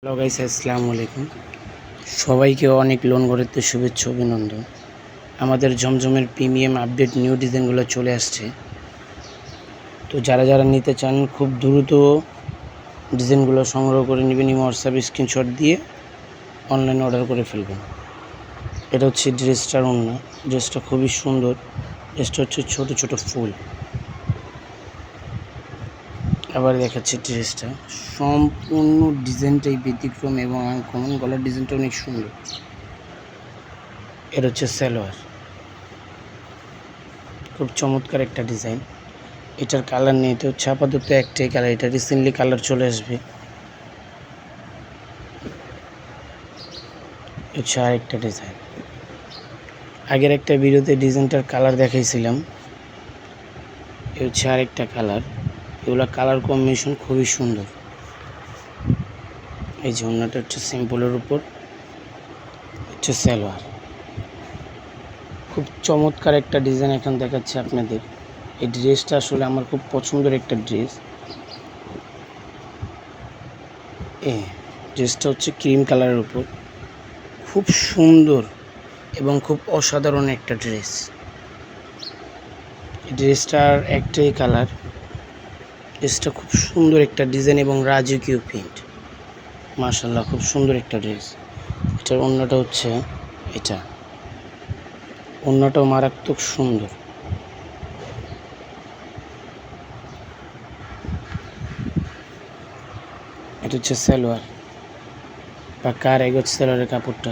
Hello guys, আসসালামু আলাইকুম। সবাইকে অনেক লোন গড়েতে শুভেচ্ছা অভিনন্দন। আমাদের জমজমের প্রিমিয়াম আপডেট নিউ ডিজাইনগুলো চলে আসছে। তো যারা যারা নিতে চান খুব দ্রুত ডিজাইনগুলো সংগ্রহ করে নেবেন, হোয়াটসঅ্যাপে স্ক্রিনশট দিয়ে অনলাইনে অর্ডার করে ফেলবেন। এটা হচ্ছে ড্রেসটার ওড়না। ড্রেসটা খুবই সুন্দর। ড্রেসটা হচ্ছে ছোট ছোট ফুল। আবার দেখাচ্ছি ড্রেসটা সম্পূর্ণ ডিজাইনটাই ব্যতিক্রম এবং আনকমন। গলার ডিজাইনটা অনেক সুন্দর। এটা হচ্ছে সালোয়ার, খুব চমৎকার একটা ডিজাইন। এটার কালার নেই, এটা হচ্ছে আপাতত একটাই কালার। এটা রিসেন্টলি কালার চলে আসবে। হচ্ছে আরেকটা ডিজাইন। আগের একটা ভিডিওতে ডিজাইনটার কালার দেখাইছিলাম। এ হচ্ছে আরেকটা কালার। এগুলো কালার কম্বিনেশন খুবই সুন্দর। এই যে ওড়নাটা হচ্ছে সিম্পলের উপর, হচ্ছে সালোয়ার। খুব চমৎকার একটা ডিজাইন এখন দেখাচ্ছে আপনাদের। এই ড্রেসটা আসলে আমার খুব পছন্দের একটা ড্রেস। ড্রেসটা হচ্ছে ক্রিম কালারের উপর, খুব সুন্দর এবং খুব অসাধারণ একটা ড্রেস। ড্রেসটার একটাই কালার। ড্রেসটা খুব সুন্দর একটা ডিজাইন এবং রাজকীয় প্রিন্ট। মাশাআল্লাহ, খুব সুন্দর একটা ড্রেস। এটার ওড়নাটা হচ্ছে এটা। ওড়নাটাও মারাত্মক সুন্দর। এটা হচ্ছে সালোয়ার বা কার এগোজ সালোয়ারের কাপড়টা।